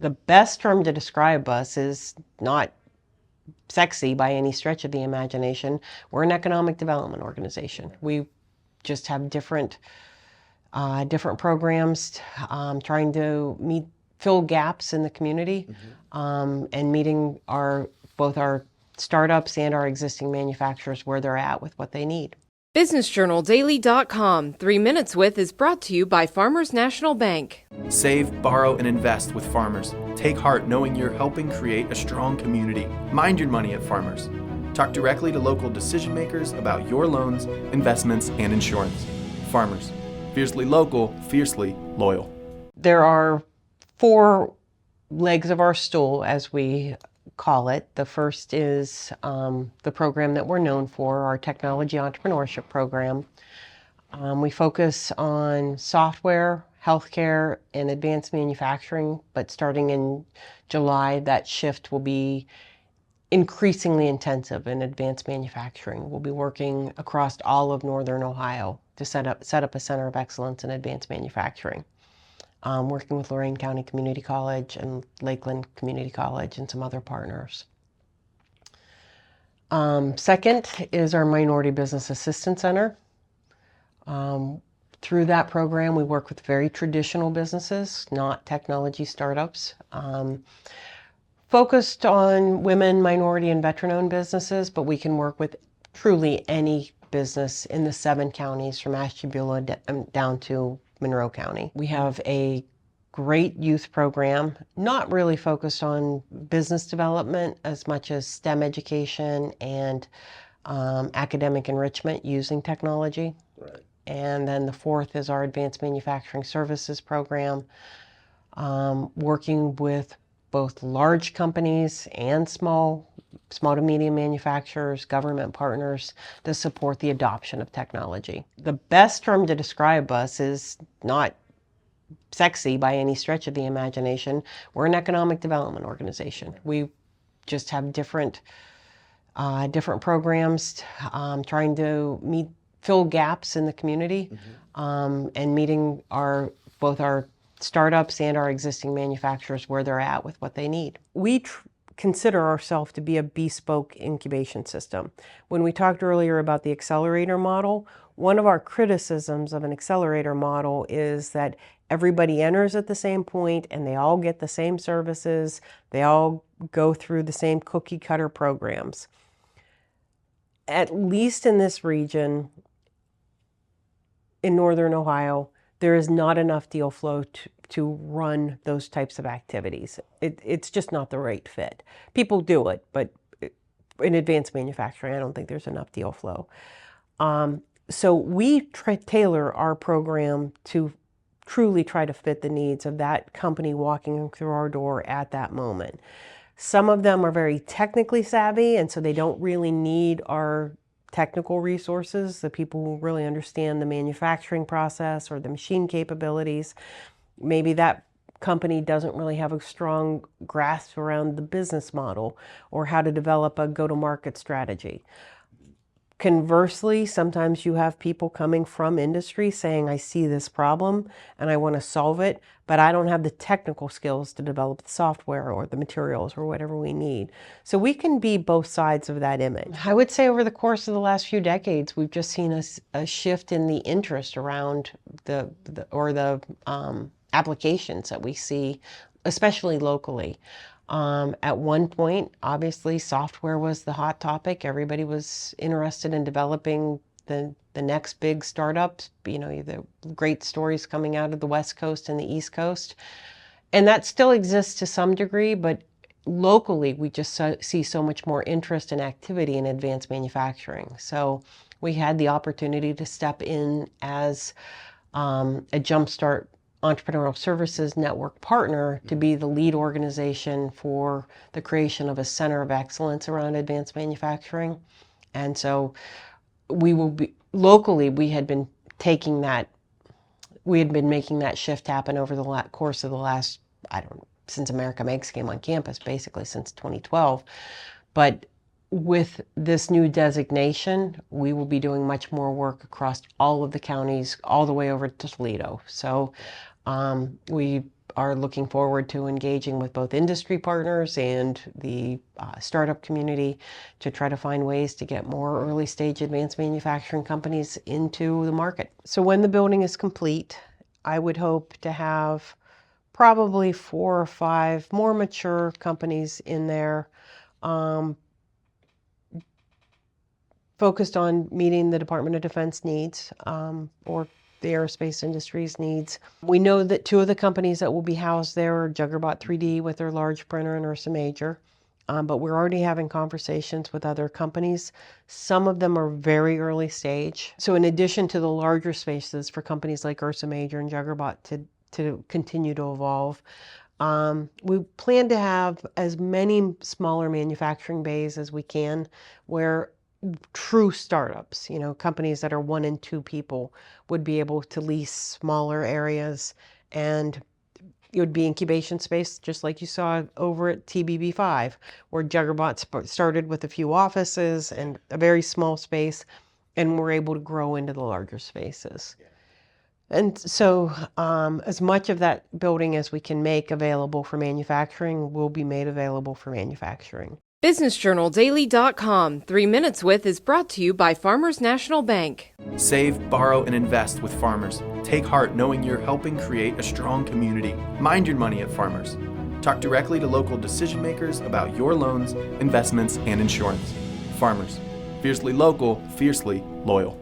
The best term to describe us is not sexy by any stretch of the imagination. We're an economic development organization. We just have different programs trying to fill gaps in the community, and meeting both our startups and our existing manufacturers where they're at with what they need. BusinessJournalDaily.com 3 Minutes With is brought to you by Farmers National Bank. Save, borrow, and invest with Farmers. Take heart knowing you're helping create a strong community. Mind your money at Farmers. Talk directly to local decision makers about your loans, investments, and insurance. Farmers. Fiercely local, fiercely loyal. There are 4 legs of our stool, as we call it. The first is the program that we're known for, our technology entrepreneurship program. We focus on software, healthcare, and advanced manufacturing, but starting in July, that shift will be increasingly intensive in advanced manufacturing. We'll be working across all of Northern Ohio to set up a center of excellence in advanced manufacturing. Working with Lorain County Community College and Lakeland Community College and some other partners. Second is our Minority Business Assistance Center. Through that program, we work with very traditional businesses, not technology startups. Focused on women, minority, and veteran-owned businesses, but we can work with truly any business in the 7 counties from Ashtabula down to Monroe County. We have a great youth program, not really focused on business development as much as STEM education and academic enrichment using technology. Right. And then the 4th is our advanced manufacturing services program, working with both large companies and small to medium manufacturers, government partners to support the adoption of technology. The best term to describe us is not sexy by any stretch of the imagination. We're an economic development organization. We just have different programs trying to fill gaps in the community, and meeting both our startups and our existing manufacturers where they're at with what they need. We consider ourselves to be a bespoke incubation system. When we talked earlier about the accelerator model, one of our criticisms of an accelerator model is that everybody enters at the same point and they all get the same services, they all go through the same cookie cutter programs. At least in this region, in Northern Ohio, there is not enough deal flow to run those types of activities. It's just not the right fit. People do it, but in advanced manufacturing, I don't think there's enough deal flow. So we tailor our program to truly try to fit the needs of that company walking through our door at that moment. Some of them are very technically savvy, and so they don't really need our technical resources, the people who really understand the manufacturing process or the machine capabilities. Maybe that company doesn't really have a strong grasp around the business model or how to develop a go-to-market strategy. Conversely, sometimes you have people coming from industry saying, I see this problem and I want to solve it, but I don't have the technical skills to develop the software or the materials or whatever we need. So we can be both sides of that image. I would say over the course of the last few decades, we've just seen a shift in the interest around the applications that we see, especially locally. At one point, obviously, software was the hot topic. Everybody was interested in developing the next big startups, the great stories coming out of the West Coast and the East Coast. And that still exists to some degree, but locally, we just see so much more interest and activity in advanced manufacturing. So we had the opportunity to step in as a Jumpstart Entrepreneurial Services Network partner to be the lead organization for the creation of a center of excellence around advanced manufacturing. And so locally, we had been making that shift happen over the course of the last, since America Makes came on campus, basically since 2012. But with this new designation, we will be doing much more work across all of the counties, all the way over to Toledo. So we are looking forward to engaging with both industry partners and the startup community to try to find ways to get more early stage advanced manufacturing companies into the market. So when the building is complete, I would hope to have probably 4 or 5 more mature companies in there, focused on meeting the Department of Defense needs, or the aerospace industry's needs. We know that 2 of the companies that will be housed there are JuggerBot 3D with their large printer and Ursa Major, but we're already having conversations with other companies. Some of them are very early stage. So in addition to the larger spaces for companies like Ursa Major and JuggerBot to continue to evolve, we plan to have as many smaller manufacturing bays as we can where true startups, companies that are 1 and 2 people would be able to lease smaller areas, and it would be incubation space, just like you saw over at TBB5, where JuggerBot started with a few offices and a very small space, and we're able to grow into the larger spaces. And so as much of that building as we can make available for manufacturing will be made available for manufacturing. BusinessJournalDaily.com 3 Minutes With is brought to you by Farmers National Bank. Save, borrow, and invest with Farmers. Take heart knowing you're helping create a strong community. Mind your money at Farmers. Talk directly to local decision makers about your loans, investments, and insurance. Farmers. Fiercely local, fiercely loyal.